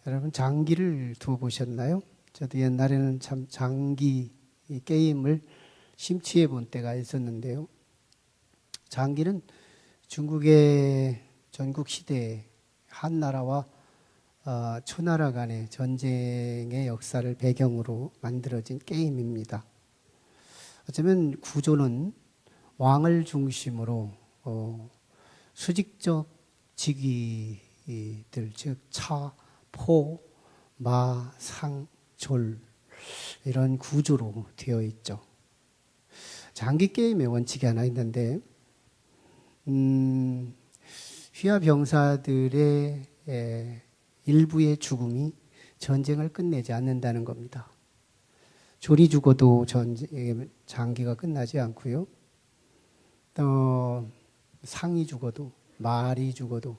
여러분 장기를 두어 보셨나요? 저도 옛날에는 참 장기 이 게임을 심취해 본 때가 있었는데요. 장기는 중국의 전국 시대에 한나라와 초나라 간의 전쟁의 역사를 배경으로 만들어진 게임입니다. 어쩌면 구조는 왕을 중심으로 수직적 직위들, 즉 차, 포, 마, 상, 졸 이런 구조로 되어 있죠. 장기 게임의 원칙이 하나 있는데 휘하 병사들의 일부의 죽음이 전쟁을 끝내지 않는다는 겁니다. 졸이 죽어도 장기가 끝나지 않고요. 또 상이 죽어도, 말이 죽어도,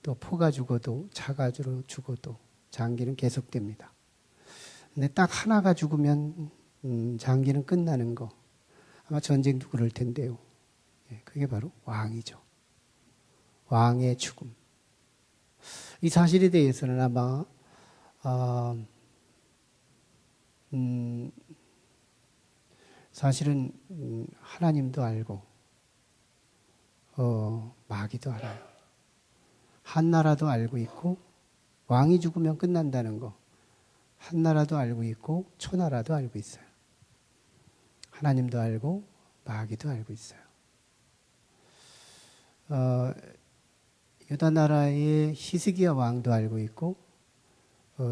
또 포가 죽어도, 차가 죽어도 장기는 계속됩니다. 근데 딱 하나가 죽으면 장기는 끝나는 거. 아마 전쟁도 그럴 텐데요. 그게 바로 왕이죠. 왕의 죽음. 이 사실에 대해서는 아마 사실은 하나님도 알고 마귀도 알아요. 한나라도 알고 있고 왕이 죽으면 끝난다는 거 한나라도 알고 있고 초나라도 알고 있어요. 하나님도 알고 마귀도 알고 있어요. 유다 나라의 히스기야 왕도 알고 있고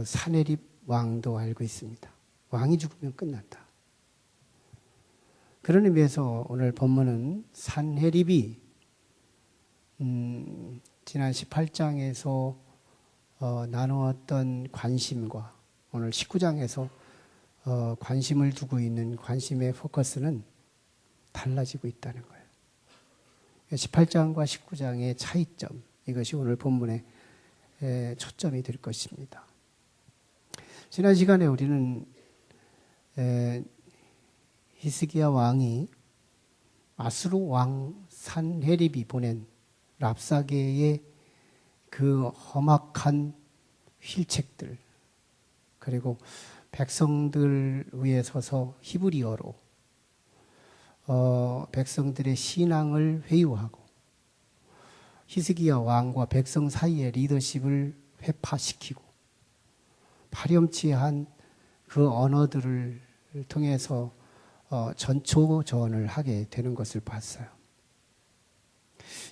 사네립 왕도 알고 있습니다. 왕이 죽으면 끝난다. 그런 의미에서 오늘 본문은 산헤립이 지난 18장에서 나누었던 관심과 오늘 19장에서 관심을 두고 있는 관심의 포커스는 달라지고 있다는 거예요. 18장과 19장의 차이점, 이것이 오늘 본문의 초점이 될 것입니다. 지난 시간에 우리는 히스기야 왕이 아수르 왕 산헤립이 보낸 랍사게의 그 험악한 휠책들, 그리고 백성들 위에 서서 히브리어로 백성들의 신앙을 회유하고 히스기야 왕과 백성 사이의 리더십을 회파시키고 파렴치한 그 언어들을 통해서 전초전을 하게 되는 것을 봤어요.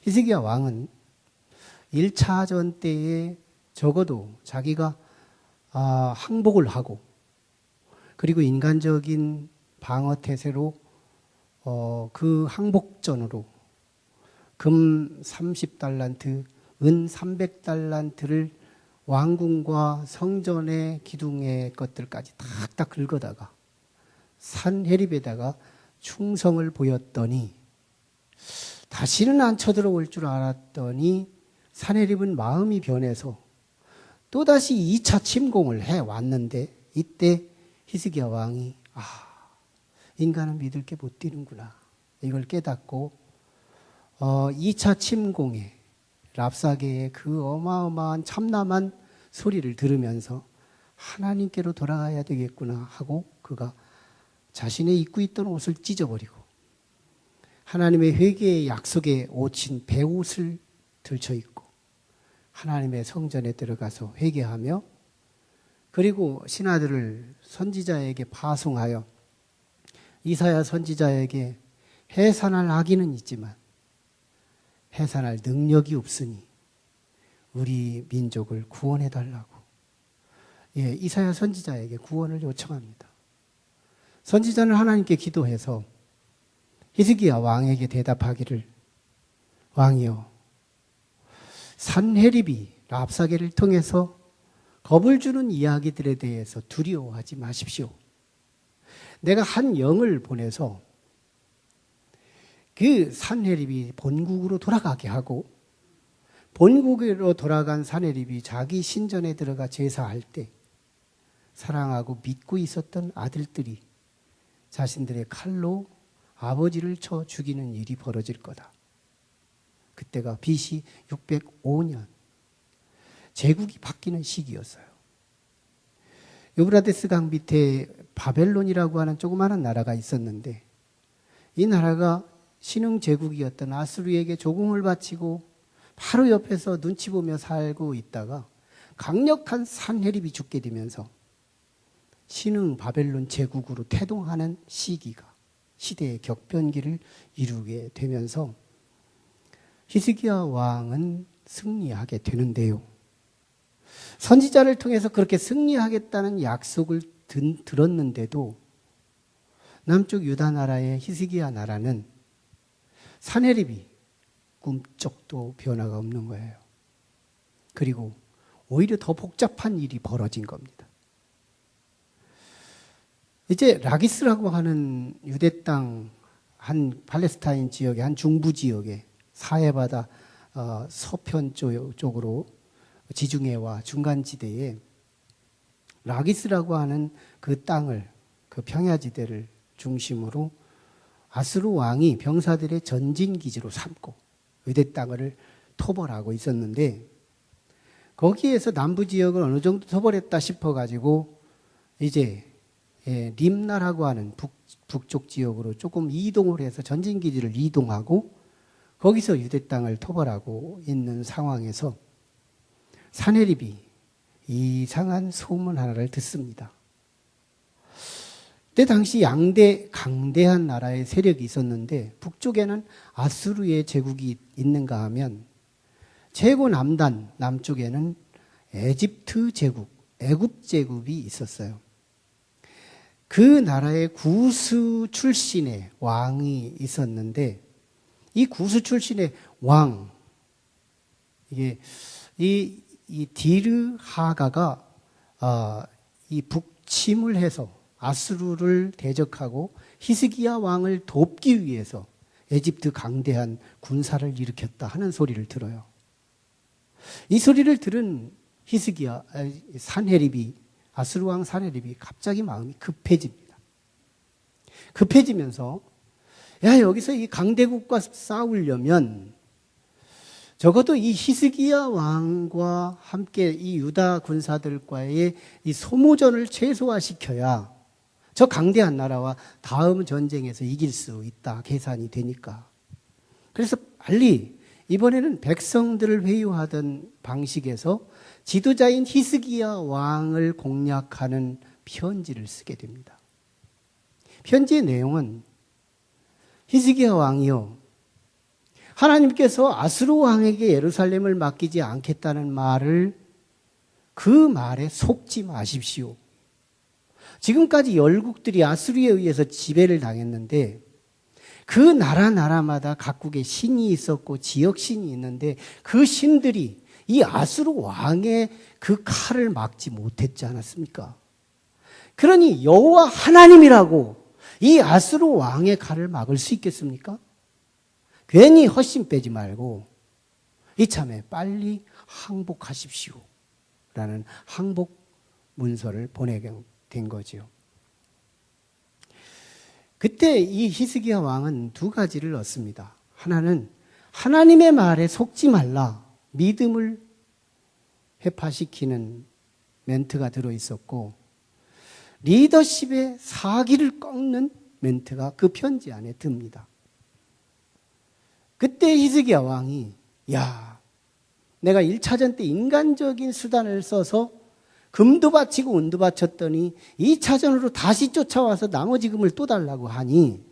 히스기야 왕은 1차전 때에 적어도 자기가 항복을 하고 그리고 인간적인 방어태세로 그 항복전으로 금 30달란트, 은 300달란트를 왕궁과 성전의 기둥의 것들까지 탁탁 긁어다가 산헤립에다가 충성을 보였더니 다시는 안 쳐들어올 줄 알았더니 산헤립은 마음이 변해서 또다시 2차 침공을 해왔는데 이때 히스기야 왕이 인간은 믿을 게 못 뛰는구나 이걸 깨닫고 2차 침공에 랍사게의 그 어마어마한 참담한 소리를 들으면서 하나님께로 돌아가야 되겠구나 하고 그가 자신의 입고 있던 옷을 찢어버리고 하나님의 회개의 약속의 옷인 베옷을 들쳐입고 하나님의 성전에 들어가서 회개하며 그리고 신하들을 선지자에게 파송하여 이사야 선지자에게 해산할 악의는 있지만 해산할 능력이 없으니 우리 민족을 구원해달라고 이사야 선지자에게 구원을 요청합니다. 선지자는 하나님께 기도해서 히스기야 왕에게 대답하기를 왕이여 산헤립이 랍사게를 통해서 겁을 주는 이야기들에 대해서 두려워하지 마십시오. 내가 한 영을 보내서 그 산헤립이 본국으로 돌아가게 하고 본국으로 돌아간 산헤립이 자기 신전에 들어가 제사할 때 사랑하고 믿고 있었던 아들들이 자신들의 칼로 아버지를 쳐 죽이는 일이 벌어질 거다. 그때가 BC 605년 제국이 바뀌는 시기였어요. 유브라데스 강 밑에 바벨론이라고 하는 조그마한 나라가 있었는데 이 나라가 신흥 제국이었던 아수르에게 조공을 바치고 바로 옆에서 눈치 보며 살고 있다가 강력한 산헤립이 죽게 되면서 신흥 바벨론 제국으로 태동하는 시대의 격변기를 이루게 되면서 히스기야 왕은 승리하게 되는데요. 선지자를 통해서 그렇게 승리하겠다는 약속을 들었는데도 남쪽 유다 나라의 히스기야 나라는 산헤립이 꿈쩍도 변화가 없는 거예요. 그리고 오히려 더 복잡한 일이 벌어진 겁니다. 이제 라기스라고 하는 유대 땅 한 팔레스타인 지역의 한 중부 지역에 사해바다 서편 쪽으로 지중해와 중간지대에 라기스라고 하는 그 땅을, 그 평야지대를 중심으로 아수르 왕이 병사들의 전진기지로 삼고 유대 땅을 토벌하고 있었는데 거기에서 남부 지역을 어느 정도 토벌했다 싶어가지고 이제 림나라고 하는 북쪽 지역으로 조금 이동을 해서 전진기지를 이동하고 거기서 유대 땅을 토벌하고 있는 상황에서 산헤립이 이상한 소문 하나를 듣습니다. 그때 당시 강대한 나라의 세력이 있었는데 북쪽에는 아수르의 제국이 있는가 하면 최고 남쪽에는 에집트 제국, 애굽 제국이 있었어요. 그 나라의 구스 출신의 왕이 있었는데 이 구스 출신의 왕, 이게 이 디르하가가 이 북침을 해서 아수르를 대적하고 히스기야 왕을 돕기 위해서 에집트 강대한 군사를 일으켰다 하는 소리를 들어요. 이 소리를 들은 아수르 왕 산헤립이 갑자기 마음이 급해집니다. 급해지면서 여기서 이 강대국과 싸우려면 적어도 이 히스기야 왕과 함께 이 유다 군사들과의 이 소모전을 최소화시켜야 저 강대한 나라와 다음 전쟁에서 이길 수 있다 계산이 되니까. 그래서 빨리 이번에는 백성들을 회유하던 방식에서 지도자인 히스기야 왕을 공략하는 편지를 쓰게 됩니다. 편지의 내용은 히스기야 왕이요, 하나님께서 아수르 왕에게 예루살렘을 맡기지 않겠다는 말을, 그 말에 속지 마십시오. 지금까지 열국들이 아수르에 의해서 지배를 당했는데 그 나라마다 각국의 신이 있었고 지역신이 있는데 그 신들이 이 아수르 왕의 그 칼을 막지 못했지 않았습니까? 그러니 여호와 하나님이라고 이 아수르 왕의 칼을 막을 수 있겠습니까? 괜히 헛심 빼지 말고 이참에 빨리 항복하십시오 라는 항복 문서를 보내게 된 거지요. 그때 이 히스기야 왕은 두 가지를 얻습니다. 하나는 하나님의 말에 속지 말라, 믿음을 회파시키는 멘트가 들어있었고, 리더십의 사기를 꺾는 멘트가 그 편지 안에 듭니다. 그때 히스기야 왕이 내가 1차전 때 인간적인 수단을 써서 금도 바치고 은도 바쳤더니 2차전으로 다시 쫓아와서 나머지 금을 또 달라고 하니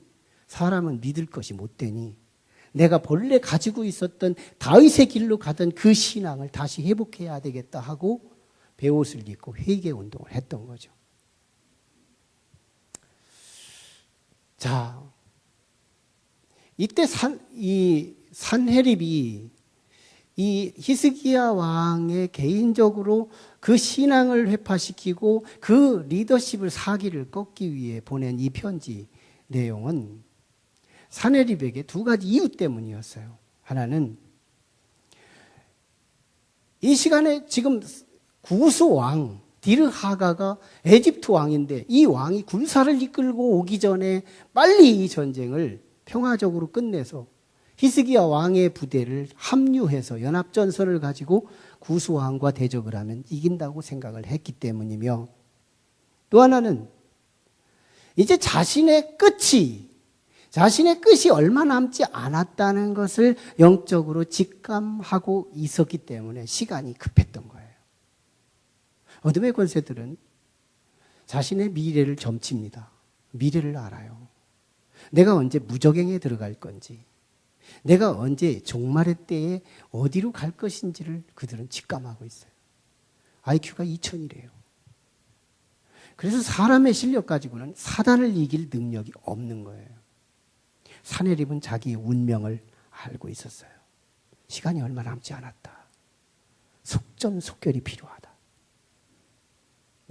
사람은 믿을 것이 못 되니 내가 본래 가지고 있었던 다윗의 길로 가던 그 신앙을 다시 회복해야 되겠다 하고 베옷을 입고 회개 운동을 했던 거죠. 자, 이때 산헤립이 이 히스기야 왕의 개인적으로 그 신앙을 회파시키고 그 리더십을 사기를 꺾기 위해 보낸 이 편지 내용은 산헤립에게 두 가지 이유 때문이었어요. 하나는 이 시간에 지금 구스 왕 디르하가가 에집트 왕인데 이 왕이 군사를 이끌고 오기 전에 빨리 이 전쟁을 평화적으로 끝내서 히스기야 왕의 부대를 합류해서 연합전선을 가지고 구스왕과 대적을 하면 이긴다고 생각을 했기 때문이며, 또 하나는 이제 자신의 끝이 얼마 남지 않았다는 것을 영적으로 직감하고 있었기 때문에 시간이 급했던 거예요. 어둠의 권세들은 자신의 미래를 점칩니다. 미래를 알아요. 내가 언제 무저갱에 들어갈 건지, 내가 언제 종말의 때에 어디로 갈 것인지를 그들은 직감하고 있어요. IQ가 2000이래요. 그래서 사람의 실력 가지고는 사단을 이길 능력이 없는 거예요. 사내립은 자기의 운명을 알고 있었어요. 시간이 얼마 남지 않았다. 속전속결이 필요하다.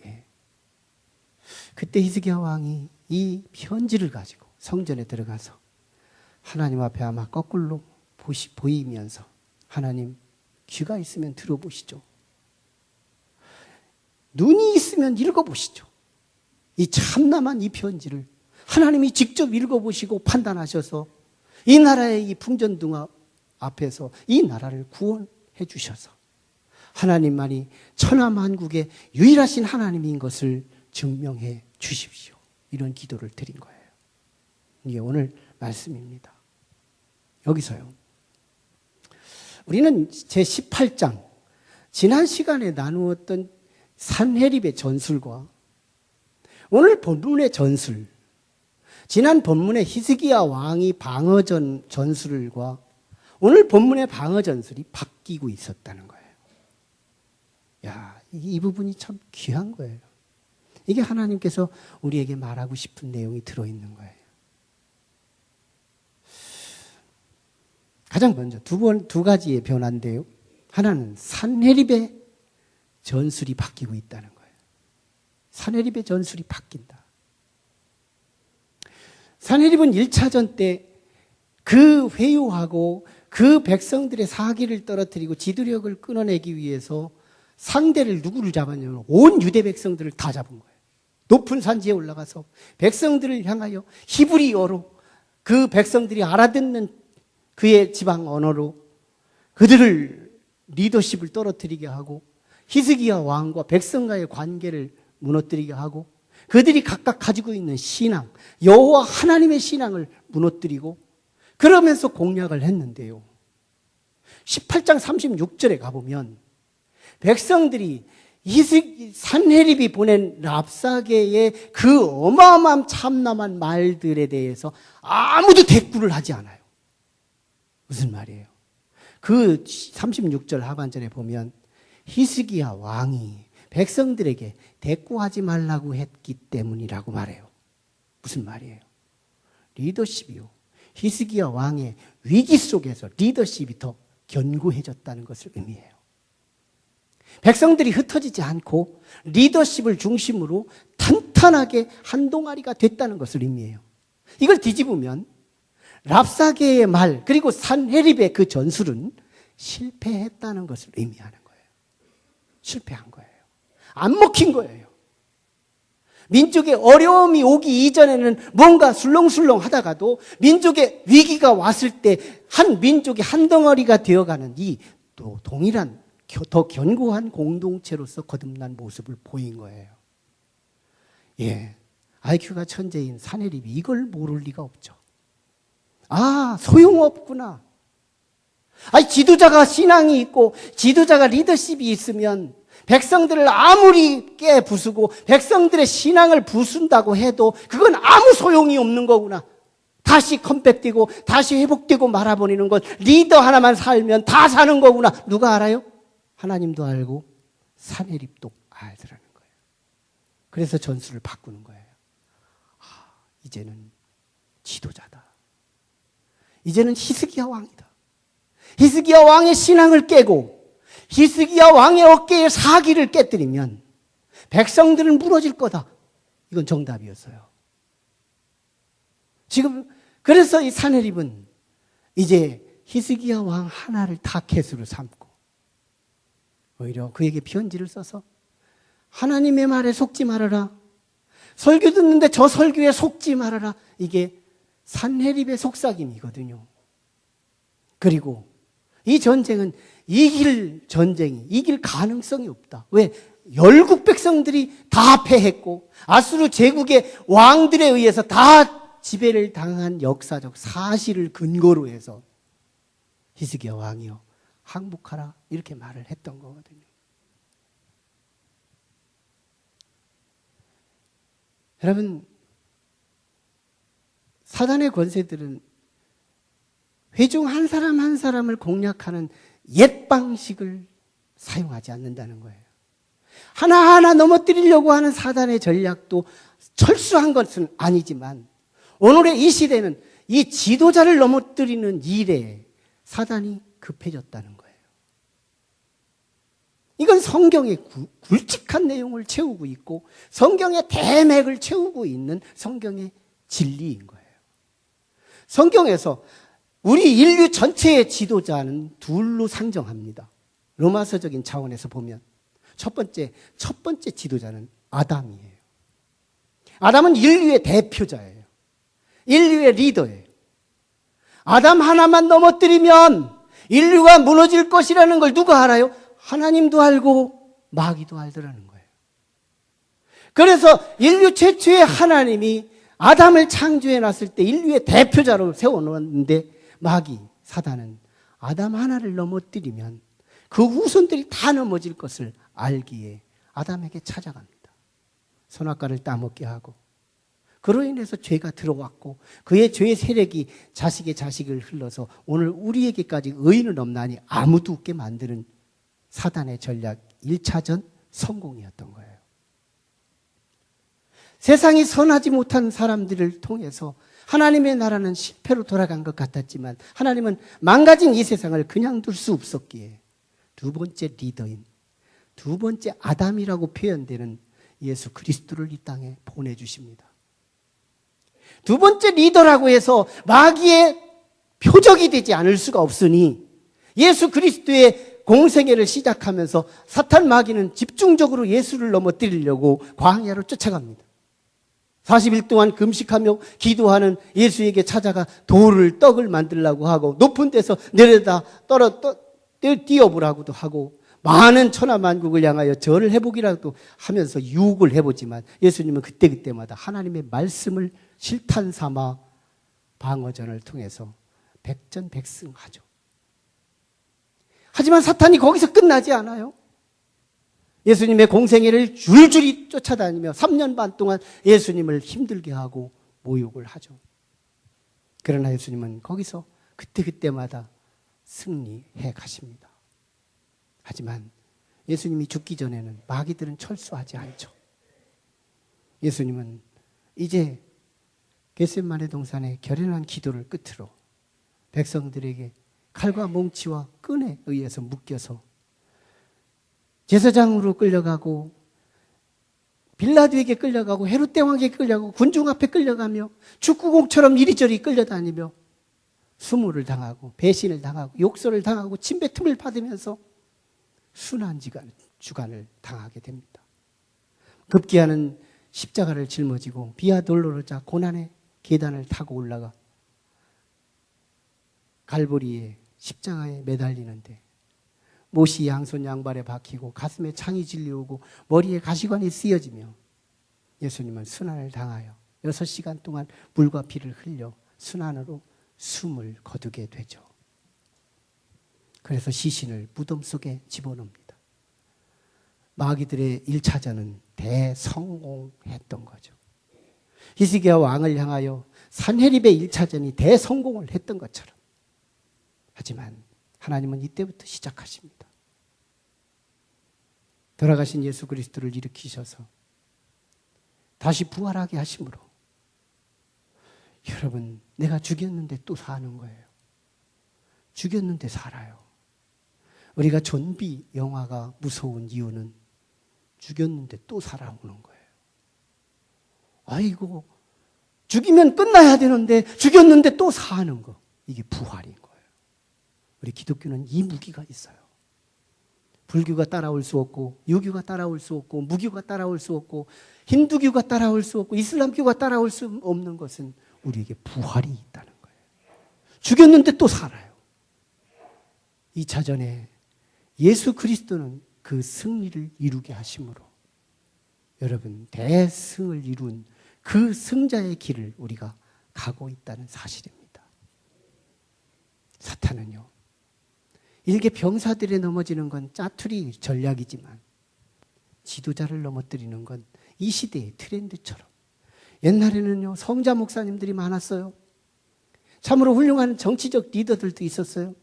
예. 그때 히스기야 왕이 이 편지를 가지고 성전에 들어가서 하나님 앞에 아마 거꾸로 보이면서, 하나님, 귀가 있으면 들어보시죠. 눈이 있으면 읽어보시죠. 이 참남한 이 편지를 하나님이 직접 읽어보시고 판단하셔서 이 나라의 이 풍전등화 앞에서 이 나라를 구원해 주셔서 하나님만이 천하만국의 유일하신 하나님인 것을 증명해 주십시오. 이런 기도를 드린 거예요. 이게 오늘 말씀입니다. 여기서요, 우리는 제18장, 지난 시간에 나누었던 산헤립의 전술과 오늘 본문의 전술, 지난 본문의 히스기야 왕이 방어 전술과 오늘 본문의 방어 전술이 바뀌고 있었다는 거예요. 야, 이 부분이 참 귀한 거예요. 이게 하나님께서 우리에게 말하고 싶은 내용이 들어있는 거예요. 가장 먼저 두 가지의 변화인데요. 하나는 산헤립의 전술이 바뀌고 있다는 거예요. 산헤립의 전술이 바뀐다. 산헤립은 1차전 때 그 회유하고 그 백성들의 사기를 떨어뜨리고 지도력을 끊어내기 위해서 상대를 누구를 잡았냐면 온 유대 백성들을 다 잡은 거예요. 높은 산지에 올라가서 백성들을 향하여 히브리어로, 그 백성들이 알아듣는 그의 지방 언어로 그들을 리더십을 떨어뜨리게 하고 히스기야 왕과 백성과의 관계를 무너뜨리게 하고 그들이 각각 가지고 있는 신앙, 여호와 하나님의 신앙을 무너뜨리고 그러면서 공략을 했는데요. 18장 36절에 가보면 백성들이 산헤립이 보낸 랍사게의 그 어마어마한 참남한 말들에 대해서 아무도 대꾸를 하지 않아요. 무슨 말이에요? 그 36절 하반절에 보면 히스기야 왕이 백성들에게 대꾸하지 말라고 했기 때문이라고 말해요. 무슨 말이에요? 리더십이요. 히스기야 왕의 위기 속에서 리더십이 더 견고해졌다는 것을 의미해요. 백성들이 흩어지지 않고 리더십을 중심으로 탄탄하게 한 동아리가 됐다는 것을 의미해요. 이걸 뒤집으면 랍사게의 말, 그리고 산헤립의 그 전술은 실패했다는 것을 의미하는 거예요. 실패한 거예요. 안 먹힌 거예요. 민족의 어려움이 오기 이전에는 뭔가 술렁술렁 하다가도 민족의 위기가 왔을 때 한 민족이 한 덩어리가 되어가는 이 또 동일한 더 견고한 공동체로서 거듭난 모습을 보인 거예요. 예, IQ가 천재인 산헤립이 이걸 모를 리가 없죠. 아, 소용없구나. 아니, 지도자가 신앙이 있고 지도자가 리더십이 있으면 백성들을 아무리 깨부수고 백성들의 신앙을 부순다고 해도 그건 아무 소용이 없는 거구나. 다시 컴백되고 다시 회복되고 말아버리는 것, 리더 하나만 살면 다 사는 거구나. 누가 알아요? 하나님도 알고 산헤립도 알더라는 거예요. 그래서 전술을 바꾸는 거예요. 아, 이제는 지도자다. 이제는 히스기야 왕이다. 히스기야 왕의 신앙을 깨고 히스기야 왕의 어깨에 사기를 깨뜨리면 백성들은 무너질 거다. 이건 정답이었어요. 지금 그래서 이 산헤립은 이제 히스기야 왕 하나를 타켓으로 삼고 오히려 그에게 편지를 써서 하나님의 말에 속지 말아라. 설교 듣는데 저 설교에 속지 말아라. 이게 산헤립의 속삭임이거든요. 그리고 이 전쟁은 이길 가능성이 없다. 왜? 열국 백성들이 다 패했고 아수르 제국의 왕들에 의해서 다 지배를 당한 역사적 사실을 근거로 해서 히스기야 왕이여 항복하라 이렇게 말을 했던 거거든요. 여러분, 사단의 권세들은 회중 한 사람 한 사람을 공략하는 옛 방식을 사용하지 않는다는 거예요. 하나하나 넘어뜨리려고 하는 사단의 전략도 철수한 것은 아니지만 오늘의 이 시대는 이 지도자를 넘어뜨리는 일에 사단이 급해졌다는 거예요. 이건 성경의 굵직한 내용을 채우고 있고 성경의 대맥을 채우고 있는 성경의 진리인 거예요. 성경에서 우리 인류 전체의 지도자는 둘로 상정합니다. 로마서적인 차원에서 보면 첫 번째 지도자는 아담이에요. 아담은 인류의 대표자예요. 인류의 리더예요. 아담 하나만 넘어뜨리면 인류가 무너질 것이라는 걸 누가 알아요? 하나님도 알고 마귀도 알더라는 거예요. 그래서 인류 최초의 하나님이 아담을 창조해 놨을 때 인류의 대표자로 세워놓았는데 마귀, 사단은 아담 하나를 넘어뜨리면 그 후손들이 다 넘어질 것을 알기에 아담에게 찾아갑니다. 선악과를 따먹게 하고 그로 인해서 죄가 들어왔고 그의 죄의 세력이 자식의 자식을 흘러서 오늘 우리에게까지 의인은 없나니 아무도 없게 만드는 사단의 전략 1차전 성공이었던 거예요. 세상이 선하지 못한 사람들을 통해서 하나님의 나라는 실패로 돌아간 것 같았지만 하나님은 망가진 이 세상을 그냥 둘 수 없었기에 두 번째 리더인 두 번째 아담이라고 표현되는 예수 그리스도를 이 땅에 보내주십니다. 두 번째 리더라고 해서 마귀의 표적이 되지 않을 수가 없으니 예수 그리스도의 공생애를 시작하면서 사탄 마귀는 집중적으로 예수를 넘어뜨리려고 광야로 쫓아갑니다. 40일 동안 금식하며 기도하는 예수에게 찾아가 돌을 떡을 만들라고 하고 높은 데서 내려다 띄워보라고도 하고 많은 천하만국을 향하여 절을 해보기라도 하면서 유혹을 해보지만 예수님은 그때마다 하나님의 말씀을 실탄 삼아 방어전을 통해서 백전백승하죠. 하지만 사탄이 거기서 끝나지 않아요. 예수님의 공생애를 줄줄이 쫓아다니며 3년 반 동안 예수님을 힘들게 하고 모욕을 하죠. 그러나 예수님은 거기서 그때마다 승리해 가십니다. 하지만 예수님이 죽기 전에는 마귀들은 철수하지 않죠. 예수님은 이제 겟세마네 동산의 결연한 기도를 끝으로 백성들에게 칼과 몽치와 끈에 의해서 묶여서 제사장으로 끌려가고 빌라도에게 끌려가고 헤롯 대왕에게 끌려가고 군중 앞에 끌려가며 축구공처럼 이리저리 끌려다니며 수모를 당하고 배신을 당하고 욕설을 당하고 침뱉음을 받으면서 순환 주간을 당하게 됩니다. 급기야는 십자가를 짊어지고 비아 돌로로자 고난의 계단을 타고 올라가 갈보리에 십자가에 매달리는데 못이 양손 양발에 박히고 가슴에 창이 질려오고 머리에 가시관이 쓰여지며 예수님은 순환을 당하여 6시간 동안 물과 피를 흘려 순환으로 숨을 거두게 되죠. 그래서 시신을 무덤 속에 집어넣습니다. 마귀들의 1차전은 대성공했던 거죠. 히스기야 왕을 향하여 산헤립의 1차전이 대성공을 했던 것처럼 하지만 하나님은 이때부터 시작하십니다. 돌아가신 예수 그리스도를 일으키셔서 다시 부활하게 하심으로 여러분, 내가 죽였는데 또 사는 거예요. 죽였는데 살아요. 우리가 좀비 영화가 무서운 이유는 죽였는데 또 살아오는 거예요. 아이고, 죽이면 끝나야 되는데 죽였는데 또 사는 거. 이게 부활인 거예요. 우리 기독교는 이 무기가 있어요. 불교가 따라올 수 없고 유교가 따라올 수 없고 무교가 따라올 수 없고 힌두교가 따라올 수 없고 이슬람교가 따라올 수 없는 것은 우리에게 부활이 있다는 거예요. 죽였는데 또 살아요. 2차전에 예수 그리스도는 그 승리를 이루게 하심으로 여러분 대승을 이룬 그 승자의 길을 우리가 가고 있다는 사실입니다. 사탄은요, 일개 병사들에 넘어지는 건 짜투리 전략이지만 지도자를 넘어뜨리는 건 이 시대의 트렌드처럼, 옛날에는요 성자 목사님들이 많았어요. 참으로 훌륭한 정치적 리더들도 있었어요.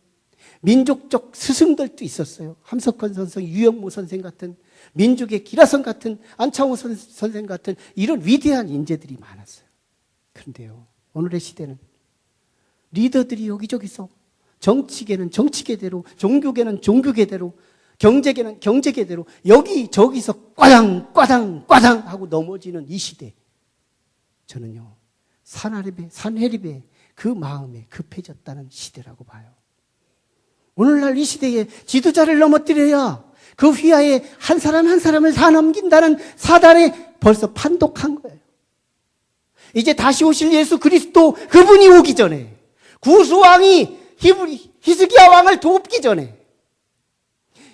민족적 스승들도 있었어요. 함석헌 선생, 유영모 선생 같은, 민족의 기라성 같은, 안창호 선생 같은 이런 위대한 인재들이 많았어요. 그런데요, 오늘의 시대는 리더들이 여기저기서, 정치계는 정치계대로, 종교계는 종교계대로, 경제계는 경제계대로 여기저기서 꽈당 하고 넘어지는 이 시대, 저는요 산헤립의 그 마음에 급해졌다는 시대라고 봐요. 오늘날 이 시대에 지도자를 넘어뜨려야 그 휘하에 한 사람 한 사람을 다 넘긴다는 사단에 벌써 판독한 거예요. 이제 다시 오실 예수 그리스도, 그분이 오기 전에, 구수왕이 히스기야 왕을 돕기 전에,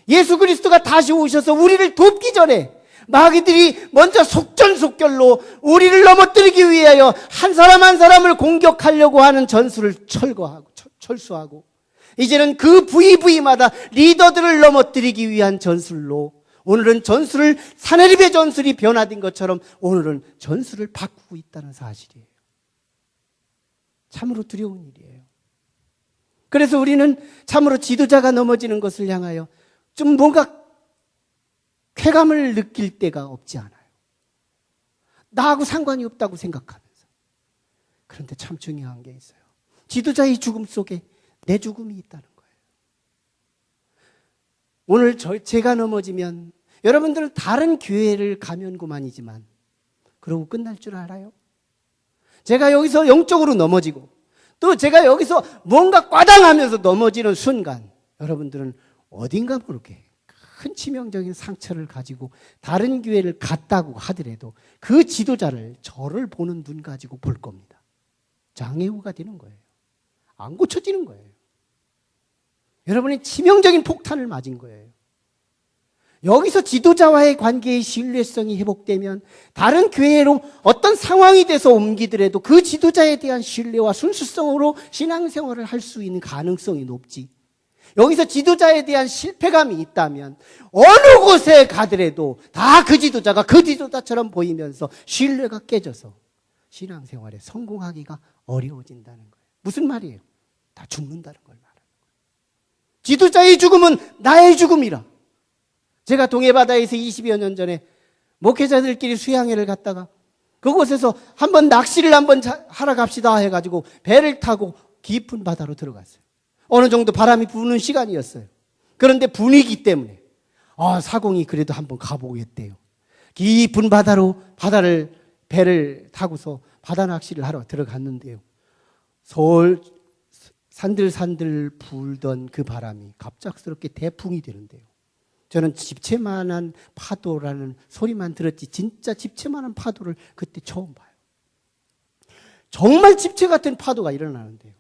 예수 그리스도가 다시 오셔서 우리를 돕기 전에 마귀들이 먼저 속전속결로 우리를 넘어뜨리기 위하여 한 사람 한 사람을 공격하려고 하는 전술을 철수하고 이제는 그 부위마다 리더들을 넘어뜨리기 위한 전술로, 오늘은 전술을, 산헤립의 전술이 변화된 것처럼 오늘은 전술을 바꾸고 있다는 사실이에요. 참으로 두려운 일이에요. 그래서 우리는 참으로 지도자가 넘어지는 것을 향하여 좀 뭔가 쾌감을 느낄 때가 없지 않아요. 나하고 상관이 없다고 생각하면서. 그런데 참 중요한 게 있어요. 지도자의 죽음 속에 내 죽음이 있다는 거예요. 오늘 제가 넘어지면 여러분들은 다른 교회를 가면 그만이지만 그러고 끝날 줄 알아요? 제가 여기서 영적으로 넘어지고 또 제가 여기서 뭔가 꽈당하면서 넘어지는 순간 여러분들은 어딘가 모르게 큰 치명적인 상처를 가지고 다른 교회를 갔다고 하더라도 그 지도자를, 저를 보는 눈 가지고 볼 겁니다. 장애우가 되는 거예요. 안 고쳐지는 거예요. 여러분이 치명적인 폭탄을 맞은 거예요. 여기서 지도자와의 관계의 신뢰성이 회복되면 다른 교회로 어떤 상황이 돼서 옮기더라도 그 지도자에 대한 신뢰와 순수성으로 신앙생활을 할 수 있는 가능성이 높지, 여기서 지도자에 대한 실패감이 있다면 어느 곳에 가더라도 다 그 지도자가 그 지도자처럼 보이면서 신뢰가 깨져서 신앙생활에 성공하기가 어려워진다는 거예요. 무슨 말이에요? 다 죽는다는 걸 말하는 거예요. 지도자의 죽음은 나의 죽음이라. 제가 동해바다에서 20여 년 전에 목회자들끼리 수양회를 갔다가 그곳에서 한번 낚시를 한번 하러 갑시다 해가지고 배를 타고 깊은 바다로 들어갔어요. 어느 정도 바람이 부는 시간이었어요. 그런데 분위기 때문에 사공이 그래도 한번 가보겠대요. 깊은 바다로 배를 타고서 바다 낚시를 하러 들어갔는데요. 산들산들 불던 그 바람이 갑작스럽게 대풍이 되는데요. 저는 집채만한 파도라는 소리만 들었지 진짜 집채만한 파도를 그때 처음 봐요. 정말 집채 같은 파도가 일어나는데요.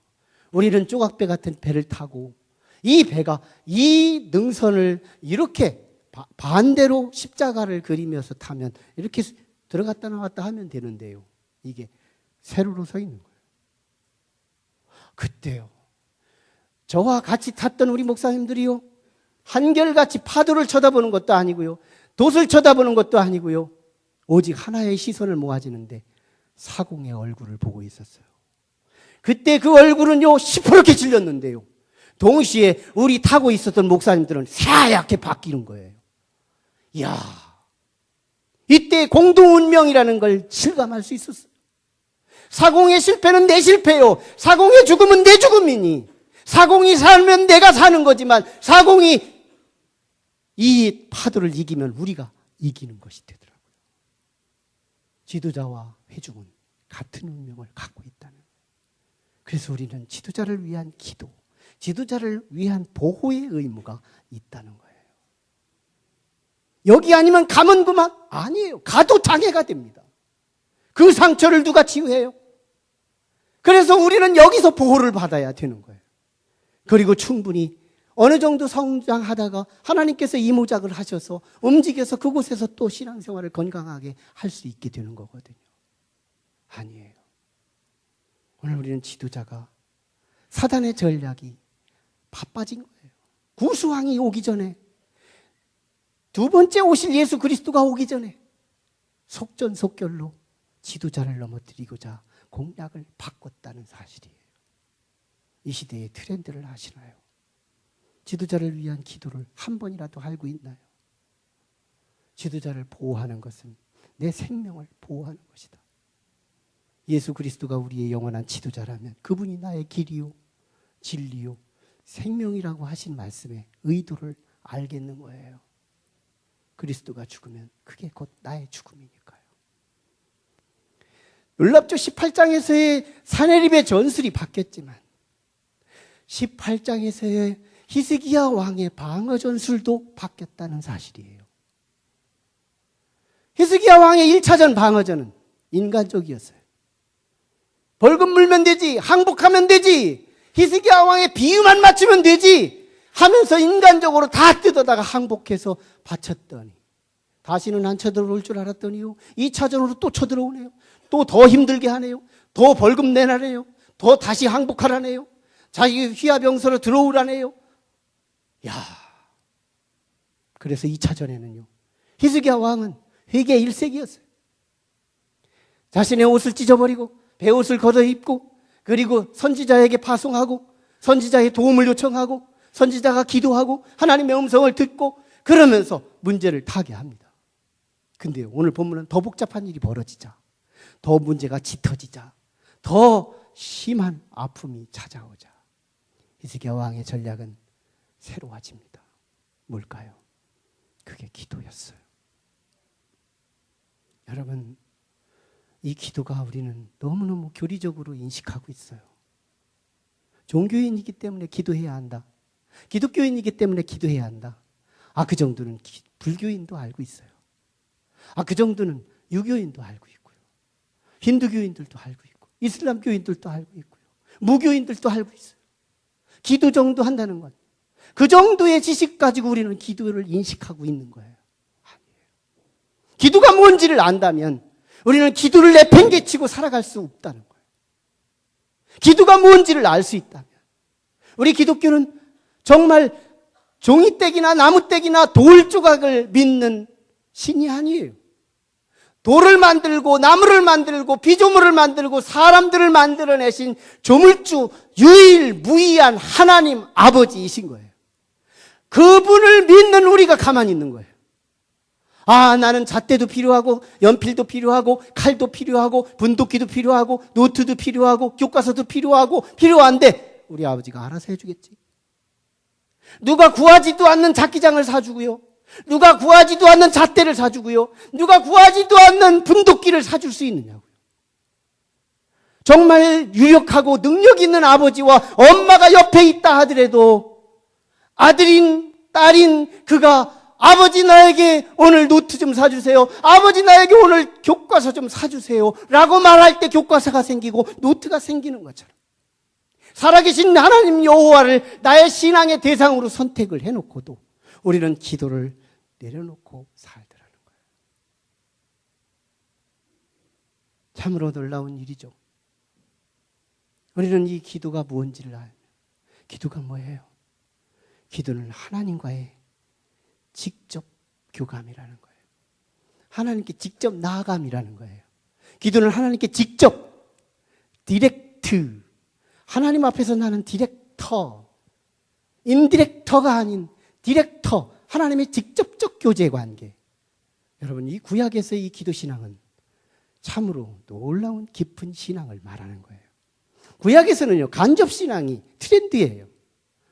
우리는 조각배 같은 배를 타고 이 배가 이 능선을 이렇게 반대로 십자가를 그리면서 타면 이렇게 들어갔다 나왔다 하면 되는데요. 이게 세로로 서 있는 거예요. 그때요, 저와 같이 탔던 우리 목사님들이요, 한결같이 파도를 쳐다보는 것도 아니고요, 돛을 쳐다보는 것도 아니고요, 오직 하나의 시선을 모아지는데 사공의 얼굴을 보고 있었어요. 그때 그 얼굴은요 시퍼렇게 질렸는데요, 동시에 우리 타고 있었던 목사님들은 새하얗게 바뀌는 거예요. 이야, 이때 공동운명이라는 걸 실감할 수 있었어요. 사공의 실패는 내 실패요, 사공의 죽음은 내 죽음이니, 사공이 살면 내가 사는 거지만 사공이 이 파도를 이기면 우리가 이기는 것이 되더라고요. 지도자와 회중은 같은 운명을 갖고 있다는 거예요. 그래서 우리는 지도자를 위한 기도, 지도자를 위한 보호의 의무가 있다는 거예요. 여기 아니면 가면 그만? 아니에요. 가도 장애가 됩니다. 그 상처를 누가 치유해요? 그래서 우리는 여기서 보호를 받아야 되는 거예요. 그리고 충분히 어느 정도 성장하다가 하나님께서 이모작을 하셔서 움직여서 그곳에서 또 신앙생활을 건강하게 할 수 있게 되는 거거든요. 아니에요. 오늘 우리는 지도자가 사단의 전략이 바빠진 거예요. 구수왕이 오기 전에, 두 번째 오실 예수 그리스도가 오기 전에 속전속결로 지도자를 넘어뜨리고자 공략을 바꿨다는 사실이에요. 이 시대의 트렌드를 아시나요? 지도자를 위한 기도를 한 번이라도 알고 있나요? 지도자를 보호하는 것은 내 생명을 보호하는 것이다. 예수 그리스도가 우리의 영원한 지도자라면 그분이 나의 길이요, 진리요, 생명이라고 하신 말씀의 의도를 알겠는 거예요. 그리스도가 죽으면 그게 곧 나의 죽음이니까요. 놀랍죠. 18장에서의 사내립의 전술이 바뀌었지만 18장에서의 히스기야 왕의 방어 전술도 바뀌었다는 사실이에요. 히스기야 왕의 1차전 방어전은 인간적이었어요. 벌금 물면 되지, 항복하면 되지, 히스기야 왕의 비유만 맞추면 되지 하면서 인간적으로 다 뜯어다가 항복해서 바쳤더니 다시는 안 쳐들어올 줄 알았더니요, 2차전으로 또 쳐들어오네요. 또 더 힘들게 하네요. 더 벌금 내라네요. 더 다시 항복하라네요. 자기 휘하병서로 들어오라네요. 야, 그래서 2차전에는요, 히스기야 왕은 회개 일색이었어요. 자신의 옷을 찢어버리고 베옷을 걷어입고, 그리고 선지자에게 파송하고 선지자의 도움을 요청하고 선지자가 기도하고 하나님의 음성을 듣고 그러면서 문제를 타개합니다. 근데 오늘 본문은 더 복잡한 일이 벌어지자, 더 문제가 짙어지자, 더 심한 아픔이 찾아오자 히스기야 왕의 전략은 새로워집니다. 뭘까요? 그게 기도였어요. 여러분, 이 기도가 우리는 너무너무 교리적으로 인식하고 있어요. 종교인이기 때문에 기도해야 한다. 기독교인이기 때문에 기도해야 한다. 아, 그 정도는 불교인도 알고 있어요. 아, 그 정도는 유교인도 알고 있고요. 힌두교인들도 알고 있고, 이슬람교인들도 알고 있고요. 무교인들도 알고 있어요. 기도 정도 한다는 건 그 정도의 지식 가지고 우리는 기도를 인식하고 있는 거예요. 아니에요. 기도가 뭔지를 안다면 우리는 기도를 내팽개치고 살아갈 수 없다는 거예요. 기도가 뭔지를 알 수 있다면 우리 기독교는 정말 종이떼기나 나무떼기나 돌 조각을 믿는 신이 아니에요. 돌을 만들고 나무를 만들고 피조물을 만들고 사람들을 만들어내신 조물주 유일무이한 하나님 아버지이신 거예요. 그분을 믿는 우리가 가만히 있는 거예요. 아, 나는 잣대도 필요하고 연필도 필요하고 칼도 필요하고 분도기도 필요하고 노트도 필요하고 교과서도 필요한데 우리 아버지가 알아서 해주겠지. 누가 구하지도 않는 잡기장을 사주고요, 누가 구하지도 않는 잣대를 사주고요, 누가 구하지도 않는 분도기를 사줄 수 있느냐고요. 정말 유력하고 능력 있는 아버지와 엄마가 옆에 있다 하더라도 아들인 딸인 그가 아버지 나에게 오늘 노트 좀 사주세요, 아버지 나에게 오늘 교과서 좀 사주세요 라고 말할 때 교과서가 생기고 노트가 생기는 것처럼 살아계신 하나님 여호와를 나의 신앙의 대상으로 선택을 해놓고도 우리는 기도를 내려놓고 살더라는 거예요. 참으로 놀라운 일이죠. 우리는 이 기도가 무엇인지를 알면, 기도가 뭐예요? 기도는 하나님과의 직접 교감이라는 거예요. 하나님께 직접 나아감이라는 거예요. 기도는 하나님께 직접, 디렉트, 하나님 앞에서 나는 디렉터, 인디렉터가 아닌 디렉터, 하나님의 직접적 교제 관계. 여러분, 이 구약에서의 이 기도 신앙은 참으로 놀라운 깊은 신앙을 말하는 거예요. 구약에서는요, 간접 신앙이 트렌드예요.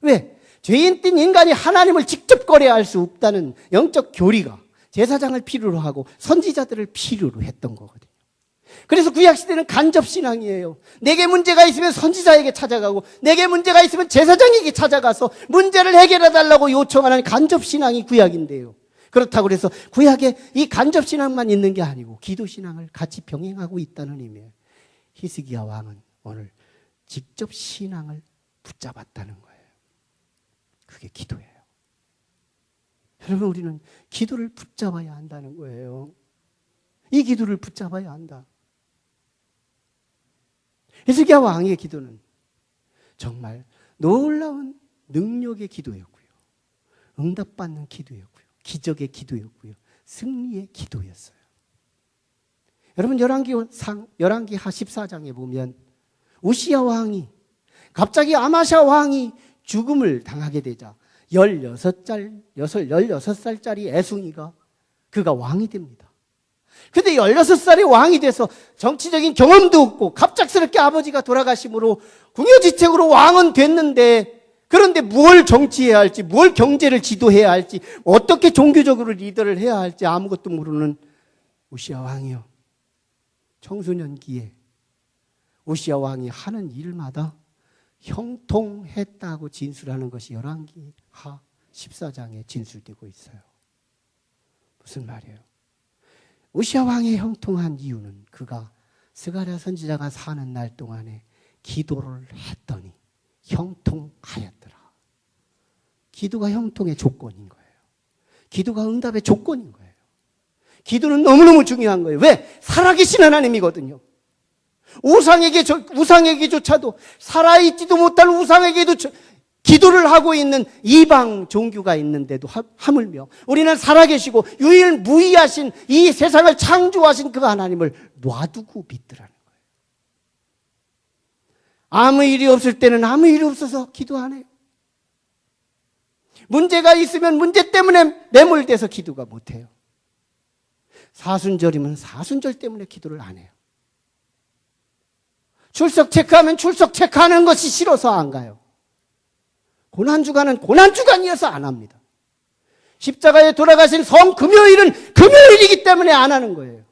왜? 죄인 띤 인간이 하나님을 직접 거래할 수 없다는 영적 교리가 제사장을 필요로 하고 선지자들을 필요로 했던 거거든요. 그래서 구약시대는 간접신앙이에요. 내게 문제가 있으면 선지자에게 찾아가고 내게 문제가 있으면 제사장에게 찾아가서 문제를 해결해달라고 요청하는 간접신앙이 구약인데요. 그렇다고 해서 구약에 이 간접신앙만 있는 게 아니고 기도신앙을 같이 병행하고 있다는 의미예요. 히스기야 왕은 오늘 직접 신앙을 붙잡았다는 거예요. 그게 기도예요. 여러분, 우리는 기도를 붙잡아야 한다는 거예요. 이 기도를 붙잡아야 한다. 히스기야 왕의 기도는 정말 놀라운 능력의 기도였고요. 응답받는 기도였고요. 기적의 기도였고요. 승리의 기도였어요. 여러분, 열왕기 하 14장에 보면 우시야 왕이 갑자기 아마샤 왕이 죽음을 당하게 되자 16살짜리 애송이가 그가 왕이 됩니다. 근데 16살의 왕이 돼서 정치적인 경험도 없고 갑작스럽게 아버지가 돌아가심으로 궁여지책으로 왕은 됐는데, 그런데 뭘 정치해야 할지, 뭘 경제를 지도해야 할지, 어떻게 종교적으로 리더를 해야 할지 아무것도 모르는 우시야 왕이요. 청소년기에 우시야 왕이 하는 일마다 형통했다고 진술하는 것이 열왕기 하 14장에 진술되고 있어요. 무슨 말이에요? 우시야 왕의 형통한 이유는 그가 스가랴 선지자가 사는 날 동안에 기도를 했더니 형통하였더라. 기도가 형통의 조건인 거예요. 기도가 응답의 조건인 거예요. 기도는 너무너무 중요한 거예요. 왜? 살아계신 하나님이거든요. 우상에게조차도, 살아있지도 못할 우상에게도 기도를 하고 있는 이방 종교가 있는데도 하물며 우리는 살아계시고 유일무이하신 이 세상을 창조하신 그 하나님을 놔두고 믿더라는 거예요. 아무 일이 없을 때는 아무 일이 없어서 기도 안 해요. 문제가 있으면 문제 때문에 매몰돼서 기도가 못 해요. 사순절이면 사순절 때문에 기도를 안 해요. 출석 체크하면 출석 체크하는 것이 싫어서 안 가요. 고난주간은 고난주간이어서 안 합니다. 십자가에 돌아가신 성금요일은 금요일이기 때문에 안 하는 거예요.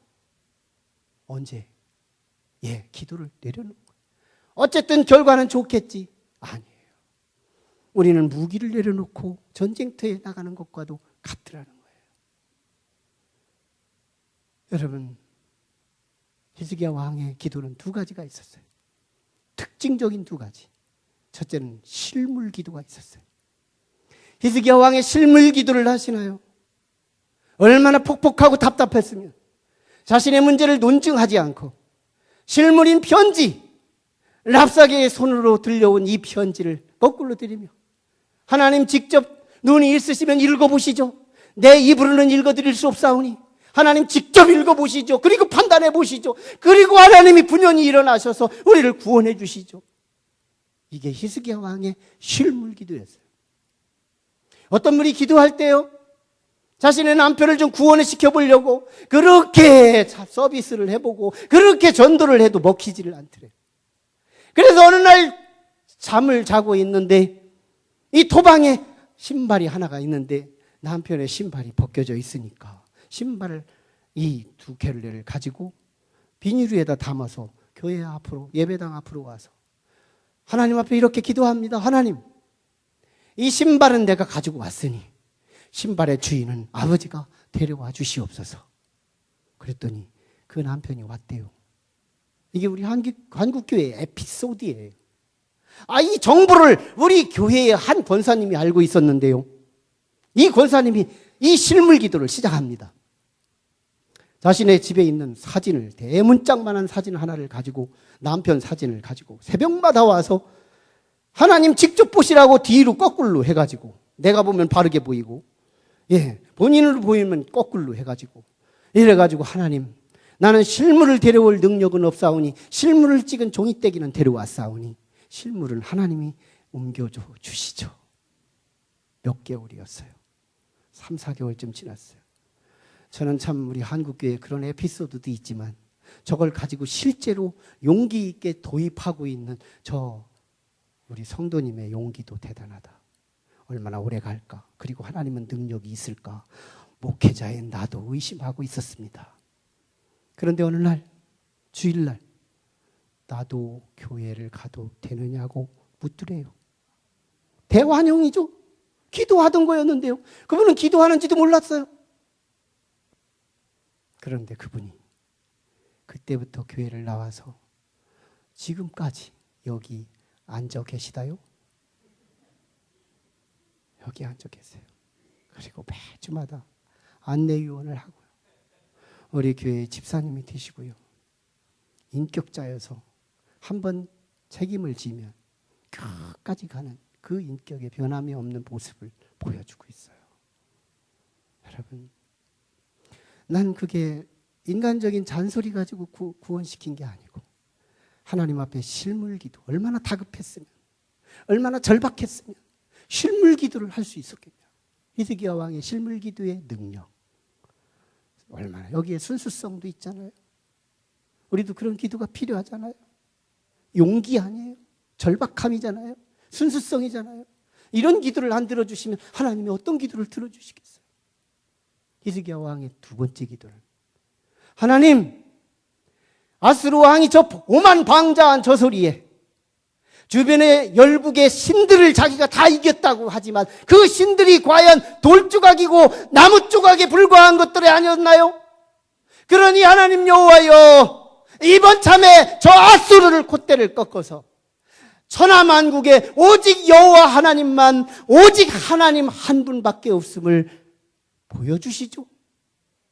언제? 기도를 내려놓은 거예요. 어쨌든 결과는 좋겠지. 아니에요. 우리는 무기를 내려놓고 전쟁터에 나가는 것과도 같더라는 거예요. 여러분, 히스기야 왕의 기도는 두 가지가 있었어요. 특징적인 두 가지. 첫째는 실물 기도가 있었어요. 히스기야 왕의 실물 기도를 하시나요? 얼마나 폭폭하고 답답했으면 자신의 문제를 논증하지 않고 실물인 편지, 랍사게의 손으로 들려온 이 편지를 거꾸로 드리며 하나님 직접 눈이 있으시면 읽어보시죠. 내 입으로는 읽어드릴 수 없사오니 하나님 직접 읽어보시죠. 그리고 판단해 보시죠. 그리고 하나님이 분연히 일어나셔서 우리를 구원해 주시죠. 이게 히스기야 왕의 실물 기도였어요. 어떤 분이 기도할 때요, 자신의 남편을 좀 구원을 시켜보려고 그렇게 서비스를 해보고 그렇게 전도를 해도 먹히지를 않더래요. 그래서 어느 날 잠을 자고 있는데 이 토방에 신발이 하나가 있는데 남편의 신발이 벗겨져 있으니까 신발을 이 두 켤레를 가지고 비닐위에다 담아서 교회 앞으로, 예배당 앞으로 와서 하나님 앞에 이렇게 기도합니다. 하나님, 이 신발은 내가 가지고 왔으니 신발의 주인은 아버지가 데려와 주시옵소서. 그랬더니 그 남편이 왔대요. 이게 우리 한국교회의 에피소드예요. 이 정보를 우리 교회의 한 권사님이 알고 있었는데요. 이 권사님이 이 실물 기도를 시작합니다. 자신의 집에 있는 사진을, 대문짝만한 사진 하나를 가지고, 남편 사진을 가지고 새벽마다 와서 하나님 직접 보시라고 뒤로 거꾸로 해가지고, 내가 보면 바르게 보이고, 본인으로 보이면 거꾸로 해가지고, 이래가지고 하나님, 나는 실물을 데려올 능력은 없사오니 실물을 찍은 종이떼기는 데려왔사오니 실물은 하나님이 옮겨줘 주시죠. 몇 개월이었어요. 3, 4개월쯤 지났어요. 저는 참 우리 한국교회에 그런 에피소드도 있지만 저걸 가지고 실제로 용기 있게 도입하고 있는 우리 성도님의 용기도 대단하다. 얼마나 오래 갈까? 그리고 하나님은 능력이 있을까? 목회자인 나도 의심하고 있었습니다. 그런데 어느 날, 주일날, 나도 교회를 가도 되느냐고 묻더래요. 대환영이죠. 기도하던 거였는데요. 그분은 기도하는지도 몰랐어요. 그런데 그분이 그때부터 교회를 나와서 지금까지 여기 앉아 계시다요. 여기 앉아 계세요. 그리고 매주마다 안내 유언을 하고요. 우리 교회 집사님이 되시고요. 인격자여서 한번 책임을 지면 끝까지 가는 그 인격의 변함이 없는 모습을 보여주고 있어요. 여러분, 난 그게 인간적인 잔소리 가지고 구원시킨 게 아니고 하나님 앞에 실물기도, 얼마나 다급했으면, 얼마나 절박했으면 실물기도를 할 수 있었겠냐. 히스기야 왕의 실물기도의 능력, 얼마나, 여기에 순수성도 있잖아요. 우리도 그런 기도가 필요하잖아요. 용기 아니에요. 절박함이잖아요. 순수성이잖아요. 이런 기도를 안 들어주시면 하나님이 어떤 기도를 들어주시겠어요? 히스기야 왕의 두 번째 기도는, 하나님, 아스로 왕이 저 오만 방자한 저 소리에 주변의 열국의 신들을 자기가 다 이겼다고 하지만 그 신들이 과연 돌조각이고 나무 조각에 불과한 것들이 아니었나요? 그러니 하나님 여호와여, 이번 참에 저 아수르를 콧대를 꺾어서 천하만국에 오직 여호와 하나님만, 오직 하나님 한 분밖에 없음을 보여주시죠.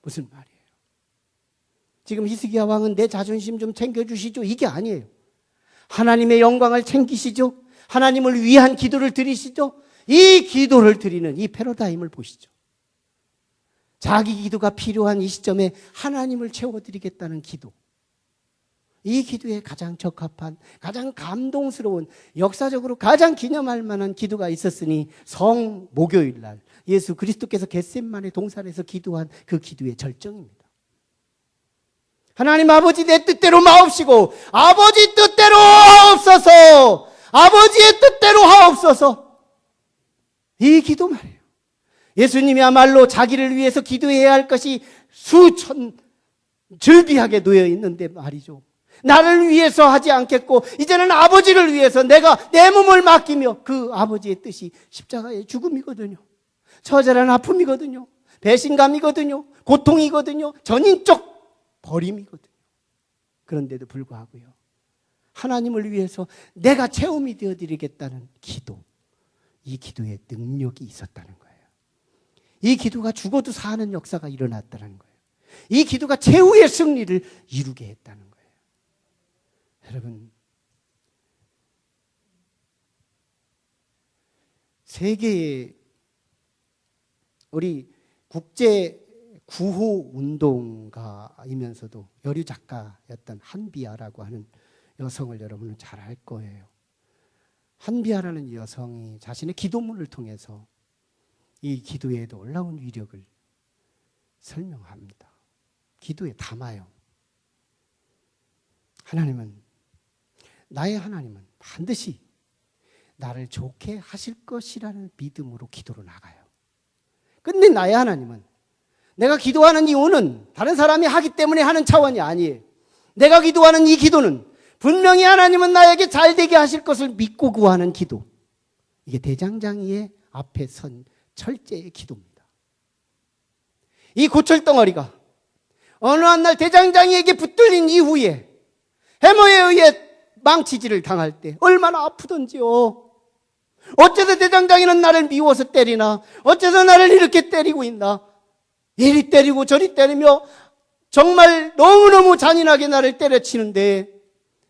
무슨 말이에요? 지금 히스기야 왕은 내 자존심 좀 챙겨주시죠, 이게 아니에요. 하나님의 영광을 챙기시죠. 하나님을 위한 기도를 드리시죠. 이 기도를 드리는 이 패러다임을 보시죠. 자기 기도가 필요한 이 시점에 하나님을 채워드리겠다는 기도, 이 기도에 가장 적합한, 가장 감동스러운, 역사적으로 가장 기념할 만한 기도가 있었으니 성 목요일 날 예수 그리스도께서 겟세마네 동산에서 기도한 그 기도의 절정입니다. 하나님 아버지, 내 뜻대로 마옵시고 아버지 뜻대로 하옵소서, 아버지의 뜻대로 하옵소서. 이 기도 말이에요. 예수님이야말로 자기를 위해서 기도해야 할 것이 수천 즐비하게 놓여 있는데 말이죠. 나를 위해서 하지 않겠고 이제는 아버지를 위해서 내가 내 몸을 맡기며, 그 아버지의 뜻이 십자가의 죽음이거든요. 처절한 아픔이거든요. 배신감이거든요. 고통이거든요. 전인적 버림이거든요. 그런데도 불구하고요, 하나님을 위해서 내가 체험이 되어드리겠다는 기도, 이 기도에 능력이 있었다는 거예요. 이 기도가 죽어도 사는 역사가 일어났다는 거예요. 이 기도가 최후의 승리를 이루게 했다는 거예요. 여러분, 세계의 우리 국제 구호 운동가이면서도 여류 작가였던 한비아라고 하는 여성을 여러분은 잘 알 거예요. 한비아라는 여성이 자신의 기도문을 통해서 이 기도에 놀라운 위력을 설명합니다. 기도에 담아요. 나의 하나님은 반드시 나를 좋게 하실 것이라는 믿음으로 기도로 나가요. 근데 나의 하나님은, 내가 기도하는 이유는 다른 사람이 하기 때문에 하는 차원이 아니에요. 내가 기도하는 이 기도는 분명히 하나님은 나에게 잘 되게 하실 것을 믿고 구하는 기도. 이게 대장장이의 앞에 선 철제의 기도입니다. 이 고철덩어리가 어느 한 날 대장장이에게 붙들린 이후에 해머에 의해 망치질을 당할 때 얼마나 아프던지요. 어째서 대장장이는 나를 미워서 때리나? 어째서 나를 이렇게 때리고 있나? 이리 때리고 저리 때리며 정말 너무너무 잔인하게 나를 때려치는데,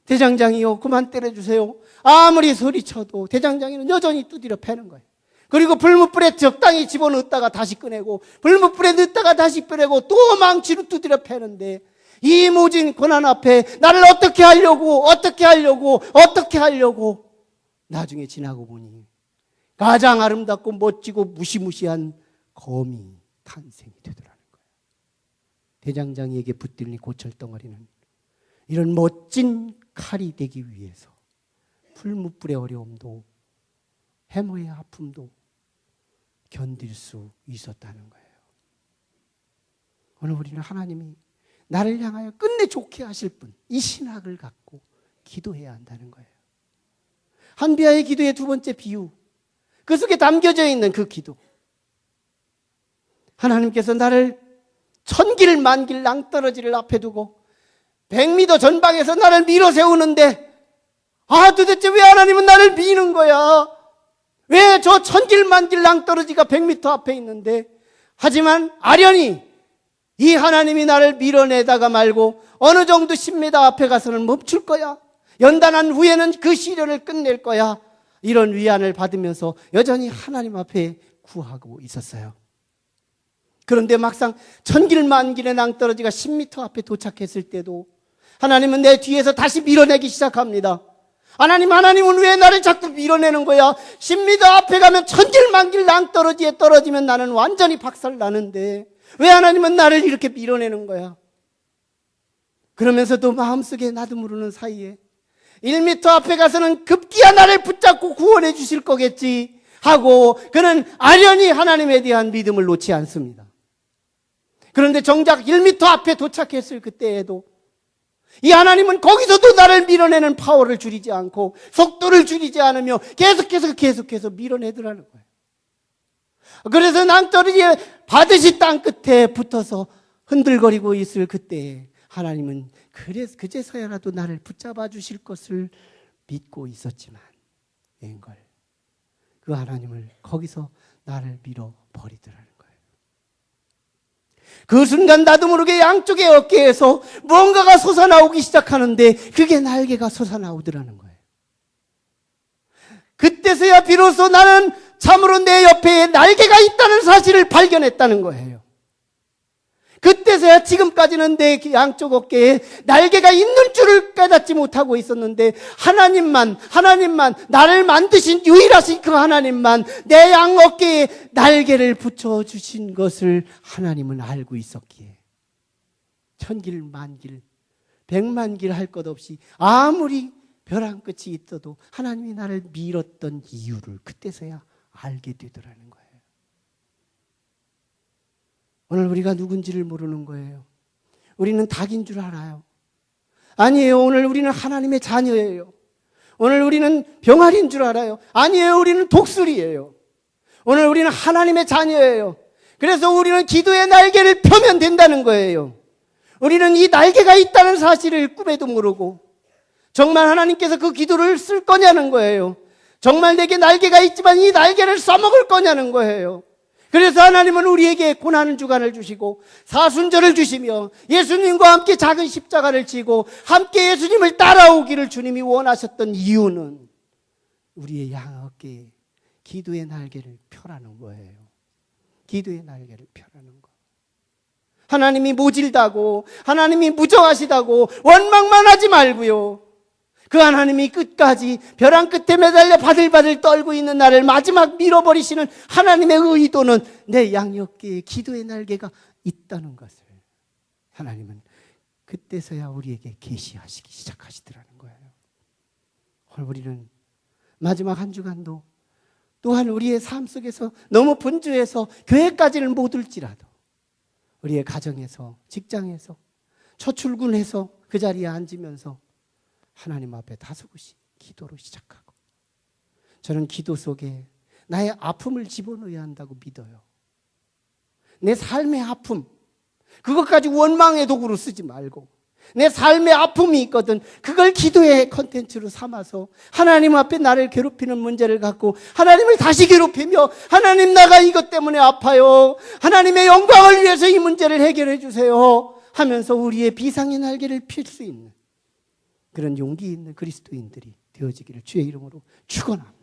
대장장이요, 그만 때려주세요. 아무리 소리쳐도 대장장이는 여전히 두드려 패는 거예요. 그리고 불뭇불에 적당히 집어넣었다가 다시 꺼내고, 불뭇불에 넣었다가 다시 꺼내고, 또 망치로 두드려 패는데, 이 모진 고난 앞에 나를 어떻게 하려고 나중에 지나고 보니 가장 아름답고 멋지고 무시무시한 검이 탄생이 되더라는 거예요. 대장장이에게 붙들린 고철덩어리는 이런 멋진 칼이 되기 위해서 풀무불의 어려움도 해모의 아픔도 견딜 수 있었다는 거예요. 오늘 우리는 하나님이 나를 향하여 끝내 좋게 하실 분, 이 신학을 갖고 기도해야 한다는 거예요. 한비아의 기도의 두 번째 비유, 그 속에 담겨져 있는 그 기도. 하나님께서 나를 천길 만길 낭떠러지를 앞에 두고 100m 전방에서 나를 밀어 세우는데, 도대체 왜 하나님은 나를 미는 거야? 왜 저 천길만길 낭떠러지가 100m 앞에 있는데, 하지만 아련히 이 하나님이 나를 밀어내다가 말고 어느 정도 10m 앞에 가서는 멈출 거야. 연단한 후에는 그 시련을 끝낼 거야. 이런 위안을 받으면서 여전히 하나님 앞에 구하고 있었어요. 그런데 막상 천길만길의 낭떠러지가 10m 앞에 도착했을 때도 하나님은 내 뒤에서 다시 밀어내기 시작합니다. 하나님은 왜 나를 자꾸 밀어내는 거야? 10m 앞에 가면 천길만길 낭떠러지에 떨어지면 나는 완전히 박살나는데 왜 하나님은 나를 이렇게 밀어내는 거야? 그러면서도 마음속에 나도 모르는 사이에 1m 앞에 가서는 급기야 나를 붙잡고 구원해 주실 거겠지 하고 그는 아련히 하나님에 대한 믿음을 놓지 않습니다. 그런데 정작 1m 앞에 도착했을 그때에도 이 하나님은 거기서도 나를 밀어내는 파워를 줄이지 않고 속도를 줄이지 않으며 계속해서 밀어내더라는 거예요. 그래서 낭떠러지에 바듯이 땅 끝에 붙어서 흔들거리고 있을 그때에 하나님은 그제서야라도 나를 붙잡아 주실 것을 믿고 있었지만 웬걸 그 하나님을 거기서 나를 밀어버리더라는 거예요. 그 순간 나도 모르게 양쪽의 어깨에서 뭔가가 솟아나오기 시작하는데 그게 날개가 솟아나오더라는 거예요. 그때서야 비로소 나는 참으로 내 옆에 날개가 있다는 사실을 발견했다는 거예요. 그때서야 지금까지는 내 양쪽 어깨에 날개가 있는 줄을 깨닫지 못하고 있었는데 하나님만 나를 만드신 유일하신 그 하나님만 내 양 어깨에 날개를 붙여주신 것을 하나님은 알고 있었기에 천길 만길 100만 길 할 것 없이 아무리 벼랑 끝이 있어도 하나님이 나를 밀었던 이유를 그때서야 알게 되더라는 거예요. 오늘 우리가 누군지를 모르는 거예요. 우리는 닭인 줄 알아요. 아니에요. 오늘 우리는 하나님의 자녀예요. 오늘 우리는 병아리인 줄 알아요. 아니에요. 우리는 독수리예요. 오늘 우리는 하나님의 자녀예요. 그래서 우리는 기도의 날개를 펴면 된다는 거예요. 우리는 이 날개가 있다는 사실을 꿈에도 모르고 정말 하나님께서 그 기도를 쓸 거냐는 거예요. 정말 내게 날개가 있지만 이 날개를 써먹을 거냐는 거예요. 그래서 하나님은 우리에게 고난의 주간을 주시고 사순절을 주시며 예수님과 함께 작은 십자가를 지고 함께 예수님을 따라오기를 주님이 원하셨던 이유는 우리의 양 어깨에 기도의 날개를 펴라는 거예요. 기도의 날개를 펴라는 거. 하나님이 모질다고 하나님이 무정하시다고 원망만 하지 말고요. 그 하나님이 끝까지 벼랑 끝에 매달려 바들바들 떨고 있는 나를 마지막 밀어버리시는 하나님의 의도는 내 양어깨에 기도의 날개가 있다는 것을 하나님은 그때서야 우리에게 계시하시기 시작하시더라는 거예요. 오늘 우리는 마지막 한 주간도 또한 우리의 삶 속에서 너무 분주해서 교회까지는 못 올지라도 우리의 가정에서 직장에서 첫 출근해서 그 자리에 앉으면서 하나님 앞에 다소곳이 기도로 시작하고 저는 기도 속에 나의 아픔을 집어넣어야 한다고 믿어요. 내 삶의 아픔 그것까지 원망의 도구로 쓰지 말고 내 삶의 아픔이 있거든 그걸 기도의 컨텐츠로 삼아서 하나님 앞에 나를 괴롭히는 문제를 갖고 하나님을 다시 괴롭히며 하나님 나가 이것 때문에 아파요. 하나님의 영광을 위해서 이 문제를 해결해 주세요 하면서 우리의 비상의 날개를 필 수 있는 그런 용기 있는 그리스도인들이 되어지기를 주의 이름으로 축원합니다.